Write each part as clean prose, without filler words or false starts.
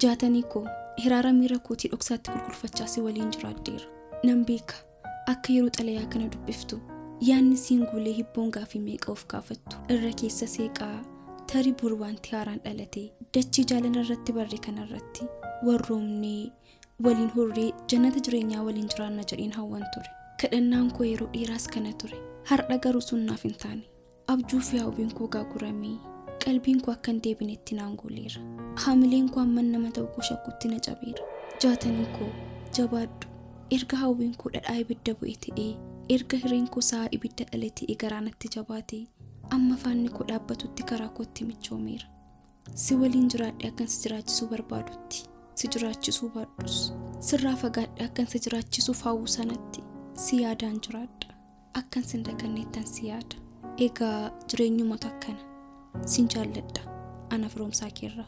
jaatanii koo hiraara miira kootii dhoksaatti gurgurfachaa si waliin jiraaddeera. Nan beeka akka yeroo xalayaa kana dubbiftu yaanni siin guulee hibboon gaafii meeqa of kaafattu irra keessa seeqaa tarii bor wanti haaraan dhalatee dachii jaalala irratti barree kanarratti warroomnee waliin horree jannata jireenyaa waliin jiraanna jedhiin hawwan ture. Kadhannaan koo yeroo dheeraas kana ture. Har'a garuu sun naaf hin taane. Abjuu fi hawwiin koo gaaguramee qalbiin koo akka hin deebinetti naan guuleera. Haamileen koo amman nama ta'u koo shakkutti na cabeera. Jaatanii koo jabaadhu. Erga hawwiin koo dhadhaa ibidda bu'e ta'ee erga hireen koo sa'a ibidda dhale ta'ee garaanatti jabaatee amma faanni koo dhaabbatutti karaa kootti michoomeera. Si waliin jiraadhe akkan si jiraachisuu barbaadutti si jiraachisuu baadhus sirraa fagaadhe akkan si jiraachisuuf hawwu sanatti si yaadaan jiraadha. Akkan sin daganneettan si yaada. Egaa jireenyumatu akkana sin jaalladha ana firoomsaa keerraa.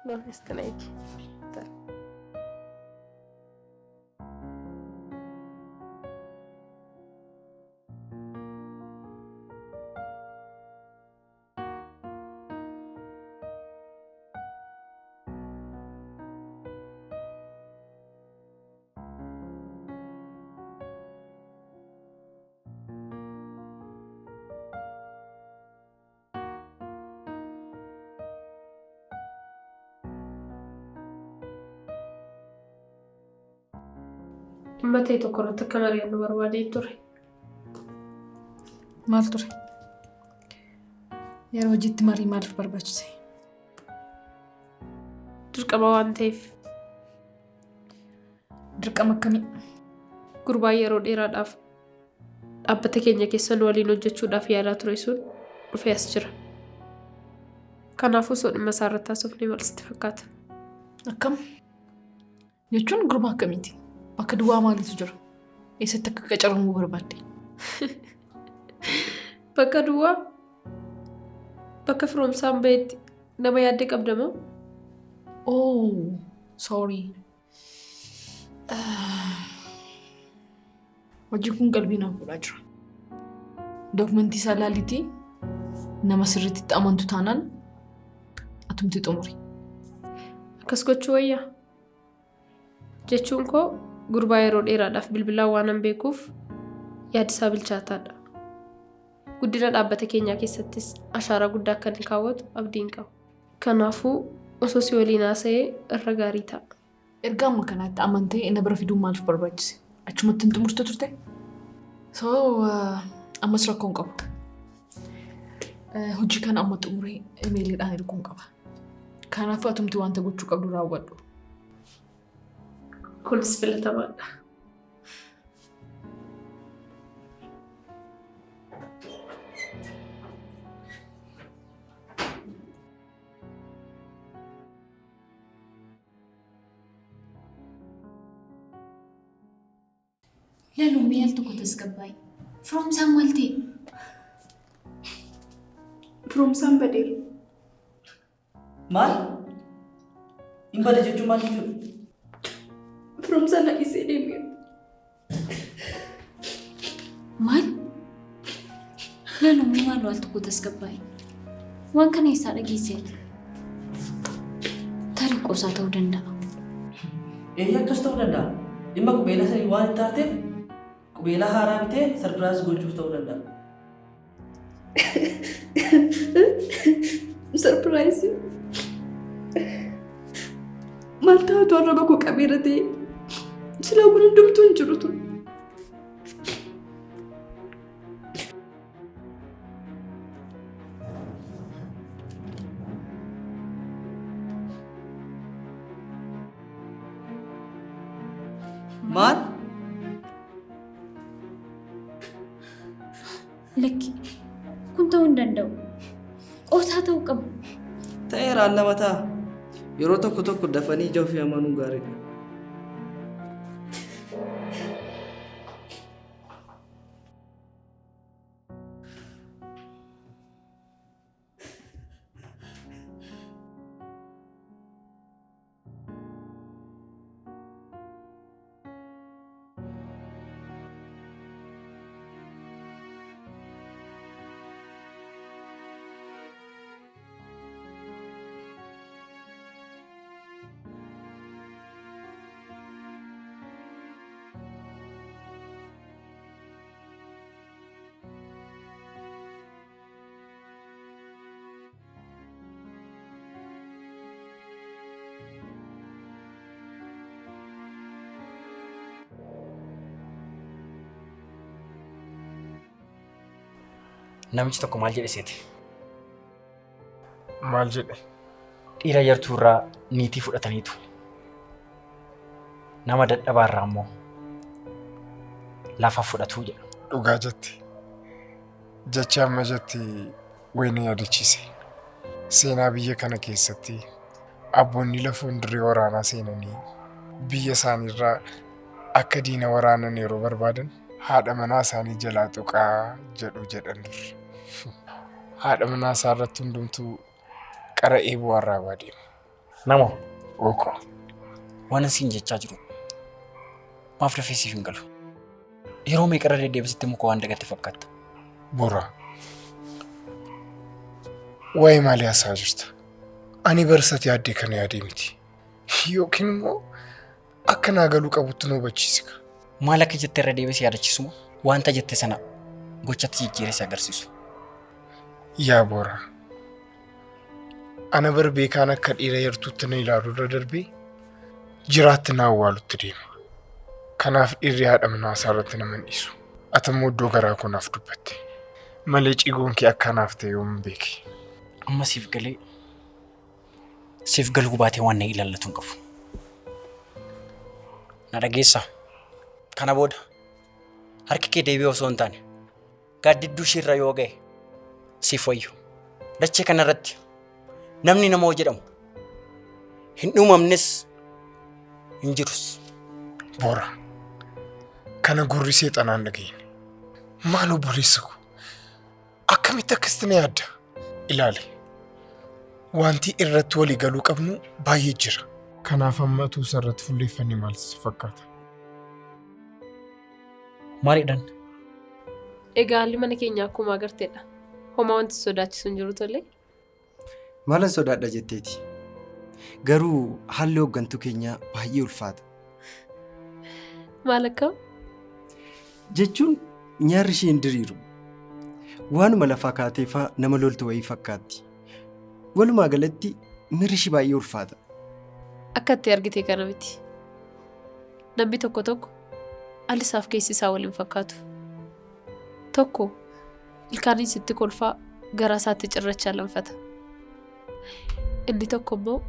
No, Snake. Mate tokko irratti akka mari'annu barbaadee ture. Maal ture? Yeroo hojiitti marii maaliif barbaachise? Dirqama waan ta'eef. Dirqama akkamii? Gurbaa yeroo dheeraadhaaf dhaabbata keenya keessa nu waliin hojjechuudhaaf yaalaa ture sun dhufee as jira. Kanaafuu osoo dhimma isaa irratti haasofnee maal sitti fakkaata? Akkam? Jechuun gurbaa akkamiiti? Bakka duwwaa maaliitu jira? Eessatti akka qacaramuu barbaadde? Bakka duwwaa? Bakka firoomsaan bahetti nama yaaddee qabda moo? Oh, sorry. Hojiin kun qalbii naaf fuudhaa jira. Dookumentii isaa laalitii nama sirriitti amantu taanaan atumti xumuri. Akkas gochuu wayyaa? Jechuun koo gurbaa yeroo dheeraadhaaf bilbilaan waan an beekuuf yaadisaa bilchaataadha. Guddina dhaabbata keenyaa keessattis ashaaraa guddaa akka inni kaawwatu abdiin qaba. Kanaafuu osoo si waliin haasa'ee irra gaarii ta'a. Erga amma kanaatti amantee inni bira fiduun maaliif barbaachise? Achumatti hin xumurte turte? Ammas rakkoon qabu. Hojii kana amma xumuree imeeliidhaan erguun qaba. Kanaafuu atumti wanta gochuu qabdu raawwadhu. Kunis filatamaadha. Lalu miyal tokko tasgabbaay. Firoomsaan maal ta'e? Firoomsaan badeera. Maal? Hin bade jechuun maal jechuudha? Firoomsaan naqisee deemeera. Lolummaa maal waaltu kutas gabbaa'e. Waan kana eessaa dhageesseeti? Tarii qosaa ta'uu danda'a. Akkas ta'uu danda'a. Dhimma qubeelaa sanii waan itti taateef qubeelaa haaraa bitee sarpiraayis gochuuf ta'uu danda'a. Sarpiraayisii? Maal taatu arraba koo qabeera ta'e? Silaa kun hundumtuu hin jiru ture. Maal? Lakki kun ta'uu hin danda'u. Qosaa ta'uu qaba. Ta'eeraan nama ta'a. Yeroo tokko tokko dafanii ija ofii amanuun gaariidha. Namichi tokko maal jedhe seeti? Maal jedhe? Dhiira yartuu irraa niitii fudhataniitu. Nama dadhabaa irraa immoo lafa fudhatuu jedha. Dhugaa jetti. Jechi amma jetti wayna yaadachiise. Seenaa biyya kana keessatti abboonni lafuun dirree waraanaa seenanii biyya isaaniirraa akka diina waraanan yeroo barbaadan haadha manaa isaanii jalaa tuqaa jedhu jedhan dur. Haadha manaa isaa irratti hundumtuu qara eeboo arraabaa deema. Namo Ooko. waan asiin jechaa jiru maaf lafee siif hin galu? Yeroo meeqarra deddeebisitti muka waan dagatti fakkaata. Bora. Waa'ee maalii haasaa jirta? Ani barsatti yaaddee kana yaadee miti. Yookiin immoo akka naa galuu qabutti nu hubachiisika. Maal akka jettee irra deebisee yaadachiisu moo wanta jette sana gochatti jijjiiree agarsiisu? Yaa Bora. Ana bar beekaan akka dhiira yartuutti na ilaalu irra darbee jiraatti na awwaalutti deema. Kanaaf dhiirri haadha manaa isaa irratti nama hin dhiisu. Ati immoo iddoo garaa koo naaf dubbatte. Malee cigoon kee akkanaaf ta'e yoom beeki. Amma siif galee siif galuu baatee waan na ilaallatu hin qabu. Na dhageessaa. Kana booda harki kee deebi'ee osoo hin taane gaaddidduu ishiirra yoo ga'e siif wayyu. Dachee kanarratti namni nama hoo jedhamu hin dhuumamnes hin jirus. Bora. Kana gurri seexanaan dhageenye. Maal obboleessa koo? Akkamitti akkasitti na yaadda? Ilaali. Wanti irratti walii galuu qabnu baay'ee jira. Kanaaf amma utuu isarratti fuulleeffannee maal si fakkaata? Maaliidhaan? Egaa haalli mana keenya akkuma agarteedha. Homaa wanti sodaachisu hin jiru tole. Maalan sodaadha jetteeti. Garuu haalli hooggantuu keenyaa baay'ee ulfaata. Maal akkam? Jechuun nyaarri ishee hin diriiru. Waanuma lafaa kaateefaa nama loltu wayii fakkaatti. Walumaa galatti miirri ishee baay'ee ulfaata. Akka itti argite kana miti. Namni tokko tokko alisaaf keessi isaa waliin fakkaatu. Tokko ilkaaniin sitti kolfaa garaa isaatti cirrachaa lanfata. Inni tokko immoo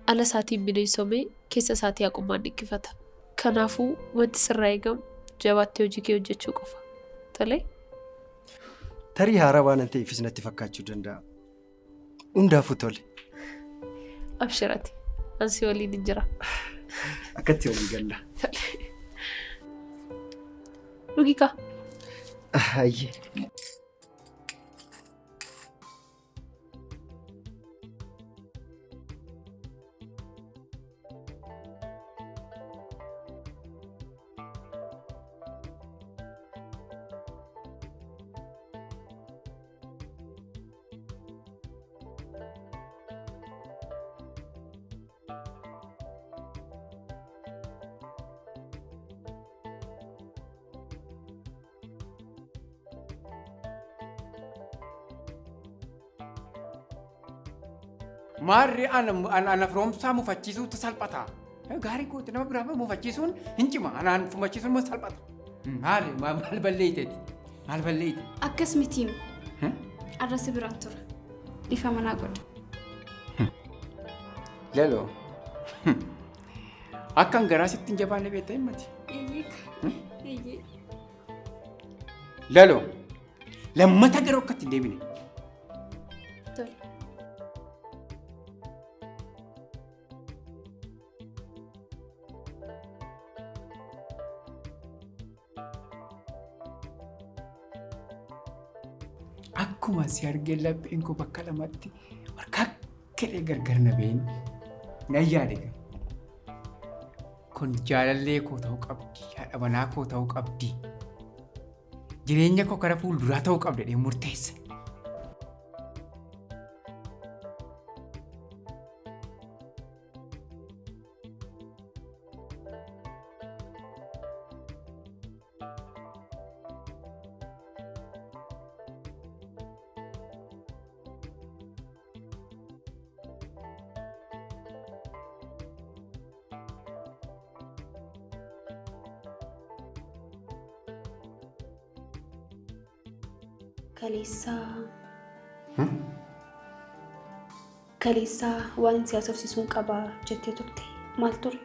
ala isaatiin bineensomee keessa isaatii haqummaan dhikkifata. Kanaafuu wanti sirraa eegamu jabaatti hojii kee hojjechuu qofa. Tolee? Tarii haaraa waan ta'eefis natti fakkaachuu danda'a. Hundaafuu tole. Abshirati. Ansi waliin hin jira. Akkatti walii galla. Dhugii. Ayyee. Maarri ana firoomsaa mufachiisuutu salphata. Gaarii kooti nama biraa mufachiisuun hin cima. Anaan mufachiisuun immoo salphata. Maal balleeyteeti? Maal balleeyte? Akkas mitiim. Arrasi biraan tura. Ifa manaa godha. Lelo. Akkan garaa sitti hin jabaanne beektaa himmati. Eeyyee. Lelo. Lammata gara akkatti hin deebine. Tole. Akkuma si argee lapheen koo bakka lamatti harka kelee gargar na beenu na yaade. Kun jaalallee koo ta'uu qabdi, haadha manaa koo ta'uu qabdi. Jireenya koo karaa fuulduraa ta'uu qabdi jedhee murteessa. Kaleessaa waan siyaasa hojjechuun qabaa jettee turte maal ture?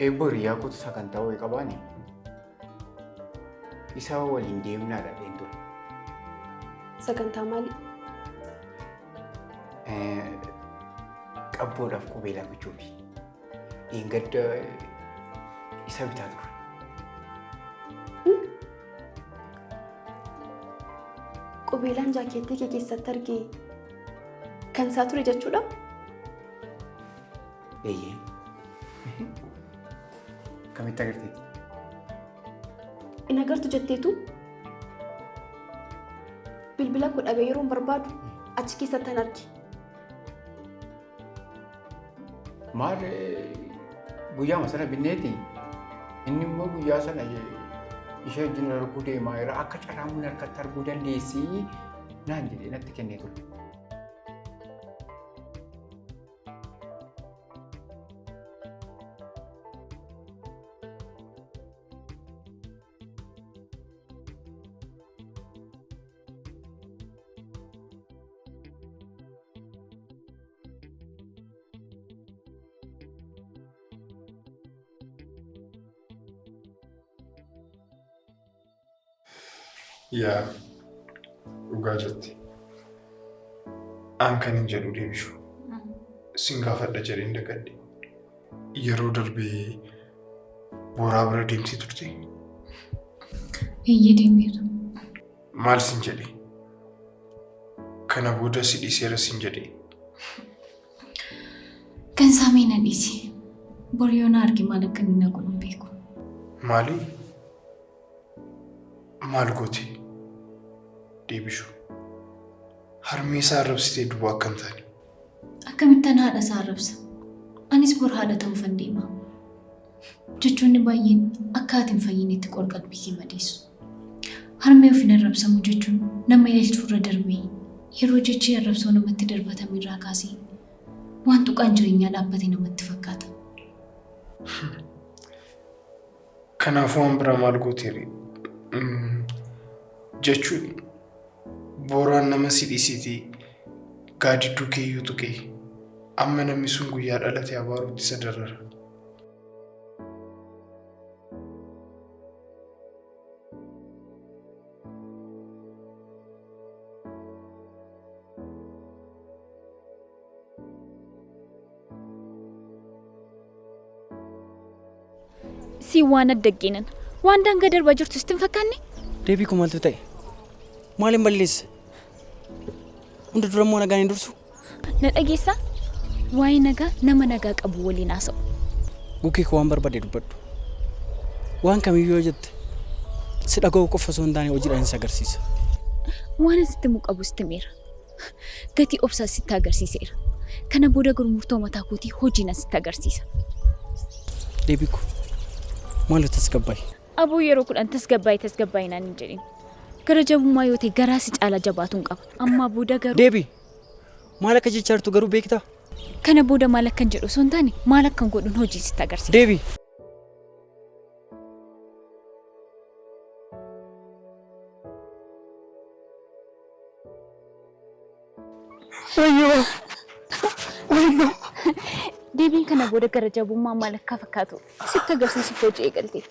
Eebbo hiriyaa kootu sagantaa wayii qabaani. Isa waliin deemnaadha dheen ture. Sagantaa maali? Qabboodhaaf qubeelaa gochuufi. Dhiingadda isa bitaa ture. Qubeelaan jaakeettii kee keessatti argee kan isaa ture jechuudha? Eeyyee. Kamitti agarteeti? In agartu jetteetu bilbila koo dhabee yeroon barbaadu achi keessatti hin argi. Maal guyyaama sana binneeti? Inni immoo guyyaa sana ishee wajjin arguu deemaa jira. Akka carraamuun harkatti arguu dandeessi naan jedhee natti kennee ture. Yaa dhugaa jetti. Aan kan hin jedhu deebishu. Sin gaafadha jedheen dagadhe. Yeroo darbee booraa bira deemtee turte. Eeyyee deemeera. Maal sin jedhe? Kana booda si dhiiseera sin jedhe. Kan saamee na dhiise. Boryoo na arge maal akka inni na godhu hin beeku. Maali? Maal gooti? Deebishu. Harmee isaa arrabsitee duwwaa akkam taane. Akkamittan haadha isaa arrabsa. Anis bor haadha ta'uuf hin deema. Jechoonni baay'een akka ati hin fayyinetti qalbii kee madeessu. Harmee ofiin arrabsamuu jechuun nama ilaalchuu irra darbee yeroo jechi arrabsoo namatti darbatame irraa kaasee waan tuqaan jireenyaa dhaabbate namatti fakkaata. Kanaafuu waan biraa maal gooteeri? Jechuun booraan nama si dhiisitii gaadidduu keeyyuu tuqee amma namni sun guyyaa dhalatee abaaruutti isa darara. Si waan addagginan waan daangaa darbaa jirtu sitti hin fakkaanne? Deebii koo maaltu ta'e? Maaliin balleessa? Hunda dura immoo nagaan hin dursu? Na dhageessaa? Waa'ee nagaa nama nagaa qabu waliin haasa'u. Gugee koo waan barbaade dubbadhu. Waan kamiyyuu yoo jette si dhaga'uu qofa osoo hin taane hojiidhaan si agarsiisa. Waan asitti himu qabu sitti himeera. Gatii obsaa sitti agarsiiseera. Kana booda gurmurtoo mataa kootii hojiin asitti agarsiisa. Deebii koo maaltu tasgabbaa'e? Abuu yeroo kudhan tasgabbaa'e naan hin jedhin. gara jabummaa yoo ta'e garaa si caala jabaatuun qaba. Amma booda garuu Deebii maal akka jechaa jirtu garuu beektaa? kana booda maal akkan jedhu osoo hin taane maal akkan godhuun hojii sitti agarsiisa. Deebii. Deebiin kana booda gara jabummaa maal akka fakkaatu sitti agarsiisuuf hojii eegalte.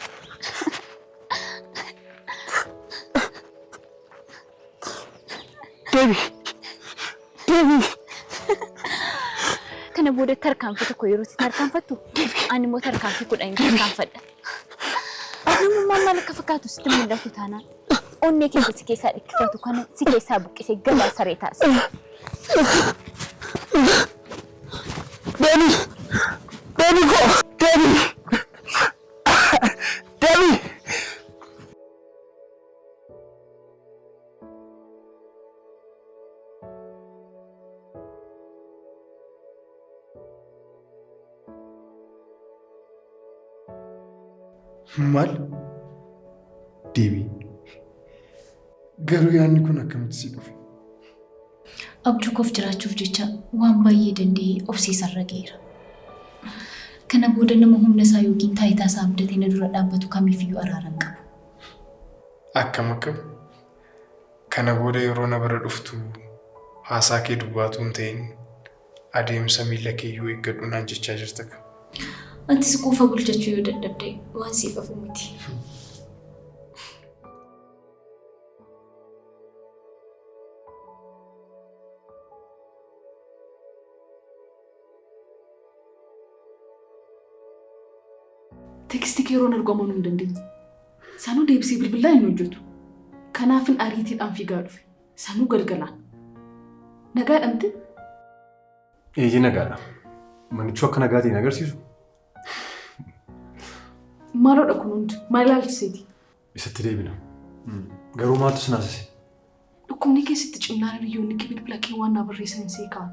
Kana booda tarkaanfii tokko yeroo itti tarkaanfattu ani immoo tarkaanfii kudhan tarkaanfadha. Namummaan maal akka fakkaatu sitti mul'atu taanaan onnee keessa si keessaa dhikkifatu kana si keessaa buqqisee garaa saree taasisa. Maal? Deebii. Garuu yaadni kun akkamitti si dhufe? Abjuu koof jiraachuuf jecha waan baay'ee danda'ee obseessarra ga'eera. Kana booda nama humna isaa yookiin taayitaa isaa abdatee na dura dhaabbatu kamiifiyyuu araaran qabu. Akkam? Kana booda yeroo na bira dhuftu haasaa kee dubbaatu hin ta'in adeemsa miila keeyyuu eeggadhu naan jechaa jirta ka. Antis quufa bulchachuu yoo dadhabde waan siif hafu miti. Tekstii keeroon argamuun hin dandeenye. Sanuu deebisee bilbilaa hin hojjetu. Kanaafin ariitiidhaan fiigaa dhufe. Sanuu galgalaan. Nagaa dhamte? Eeyyee nagaadha. Manichuu akka nagaatiin agarsiisu. Maaloodha kun hundi? Maal ilaalchiseeti? Isatti deebina. Garuu maaltu si naasise? Dhukkubni keessatti cimnaan hiriyoonni kee bilbila kee waan naa barreessan see kaa'an.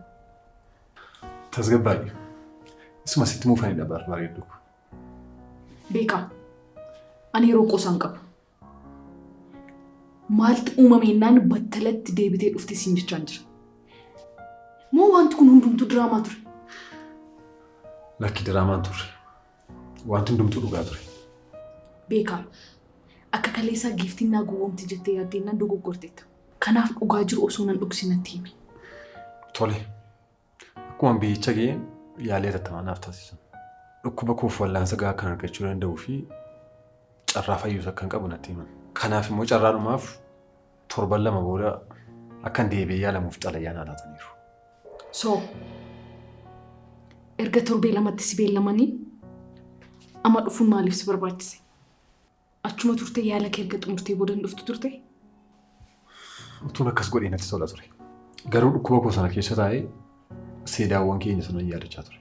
Tasgabbaa'ii. Isuma sitti muufanidha bareeddu. Beekaa. Ani yeroo qosaan qabu. Maaltu uumameenaan battalatti deebitee dhufte siin jechaan jira. Moo wanti kun hundumtuu diraamaa ture? Lakki diraamaan ture. Wanti hundumtuu dhugaa ture. Beekaa. Akka kaleessaa giiftiin naa gowwoomti jettee yaaddeennan dogoggorteetta. Kanaaf dhugaa jiru osoo nan dhugsinatti himi. Tole. Akkuma biyyicha ga'een yaalee tattamaan naaf taasisan. Dhukkuba koof wallaansa gahaa kan argachuu danda'uu fi carraa fayyuus akka hin qabu natti himan. Kanaaf immoo carraadhumaaf torban 2 booda akkan deebi'ee yaalamuuf xalayaa naa laataniiru. Erga torbee 2tti si beellamanii amma dhufuun maaliif si barbaachise? Achuma turte yaala kee erga xumurtee booda hin dhuftu turte? Utuun akkas godhee natti tola ture. Garuu dhukkuba koo sana keessa taa'ee seedaawwan keenya sana yaadachaa ture.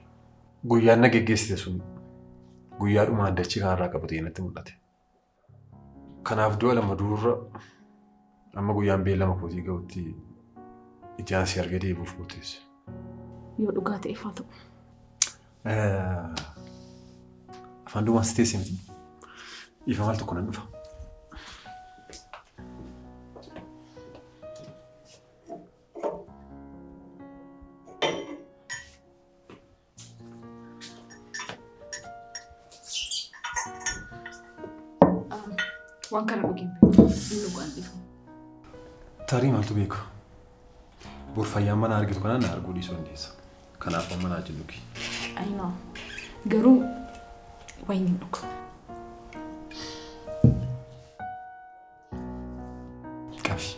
Guyyaan na geggeessite sun guyyaadhuma addachii kanarraa qabatee natti mul'ate. Kanaaf du'a 2 duurra amma guyyaan beellama kootii ga'utti ijaan si argee deebi'uuf murteesse. Yoo dhugaa ta'eef haa ta'u. Afaan duumaan si teesse miti. Ifa maal tokko nan dhufa. Waan kana dhugeen beeku. Inni dhugaan dhiifu. Tarii maaltu beeku? Bor fayyaan mana argitu kanaan na arguu dhiisuu dandeessa. Kanaaf amma naa jennuki. Ayinaa. Garuu wayini hin dhugu. Qabi.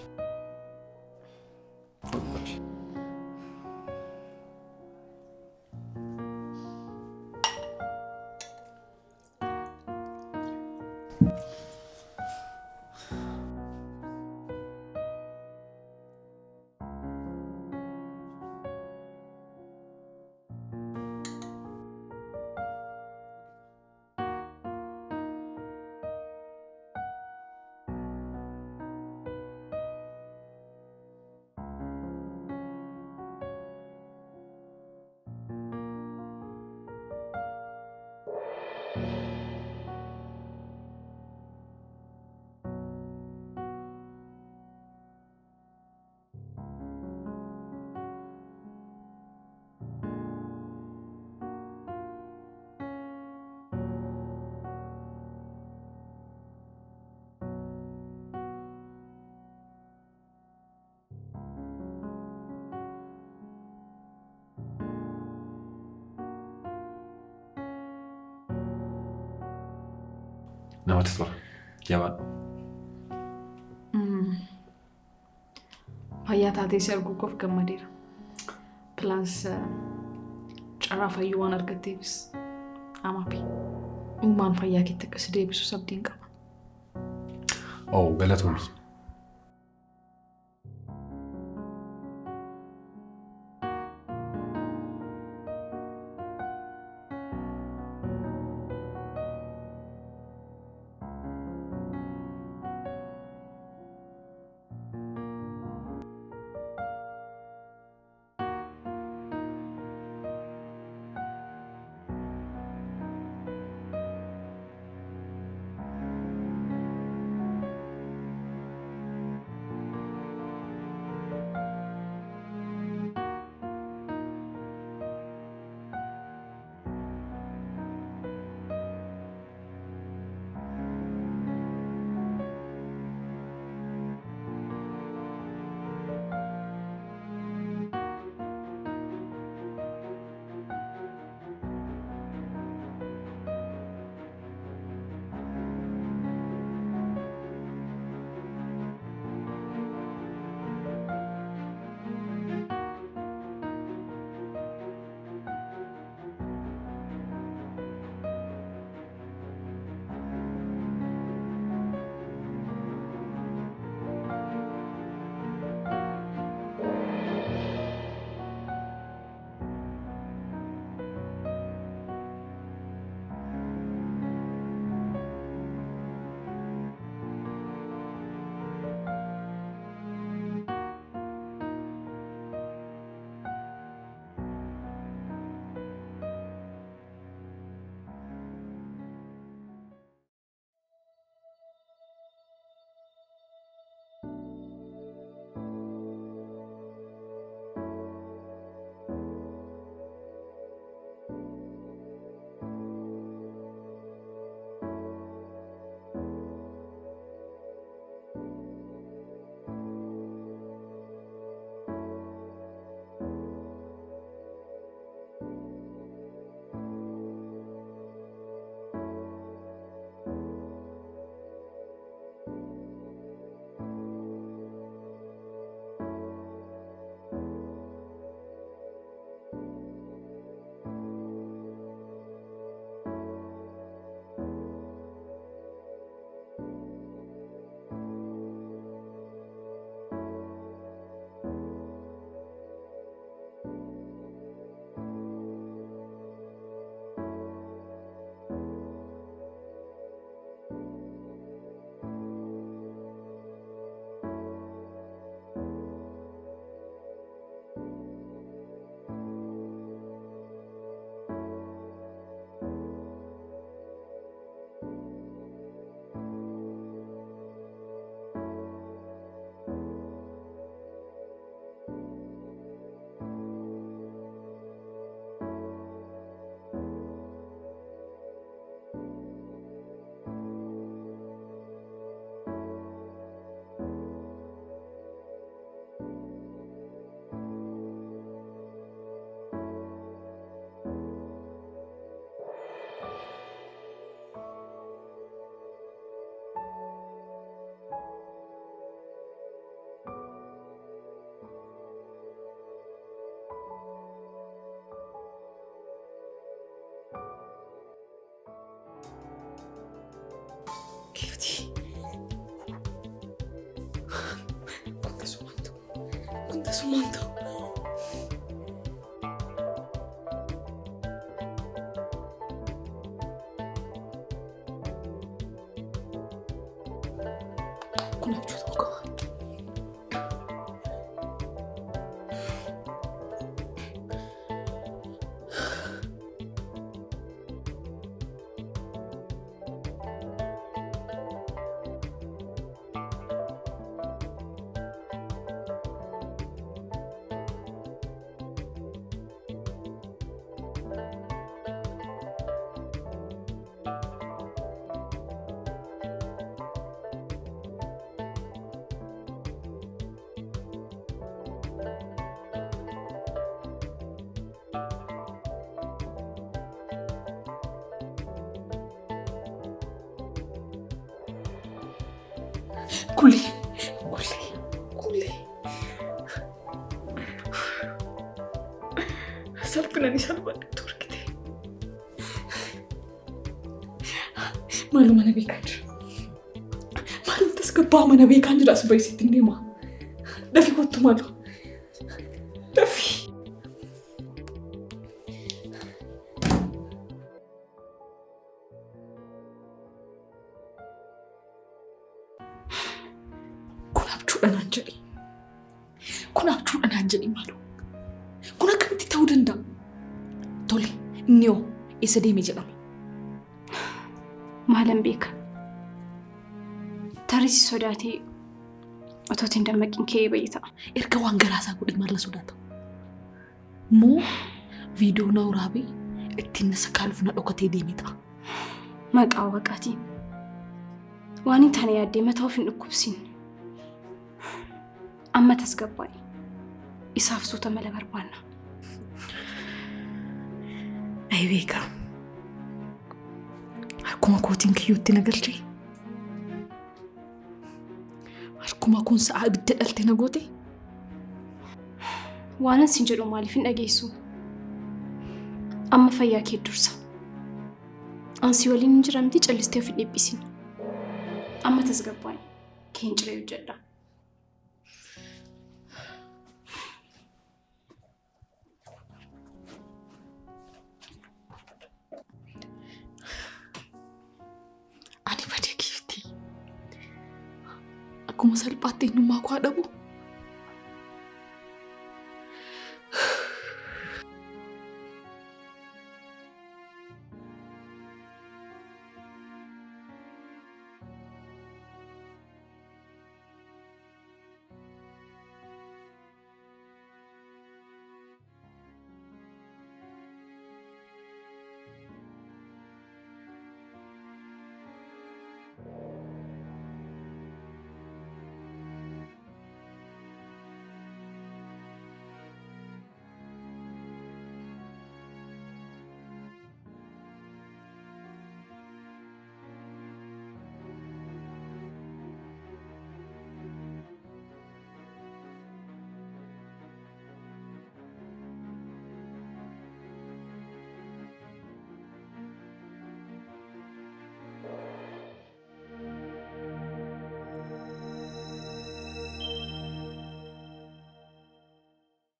namatti tola. Jabaa. Fayyaa taatee si arguu koof gammadeera. Pilaans carraa fayyuu waan argatteefis amaafi. Uumaan fayyaa keetti akkas deebisus abdiin qaba. Galatoomii. Sumando. Kuna mchuto mkoa. Kulee. Salphinani salphanne turkite. Maaluma mana beekaa jira. Maalum tasgabbaa mana beekaa jira as baay'isitti hin deema. Dafi kottu maalu. Dafi. Kun abjuudhaan jedhi maalu. Kun akkamitti ta'uu danda'a? Tole, inni hoo eessa deeme jedhama? Maalan beeka. Tarii sodaatee otoo hin dammaqin ka'ee bayyi ta'a. Erga waan garaasaa godhe maal sodaata? Moo viidiyoo na waraabee ittiin na sakaaluuf na dhokatee deeme ta'a? Maqaa waaqaatiin. Waan hin taane yaaddee mataa of hin dhukkubsiin. Amma tasgabbaa'e. Isaaf suuta mala barbaanna. Ay beeka. Harkuma kootiin kiyyootti na galchee. Harkuma kun sa'a ibidda dhalte na goote. Waanan sin jedhu maaliif hin dhageessu? Amma fayyaa kee dursa. Ansi waliin hin jiramti callistee of hin dhiphisin. Amma tasgabbaa'e. Keen ciree hojjedha. Akkuma salphaatti eenyummaa koo dhabu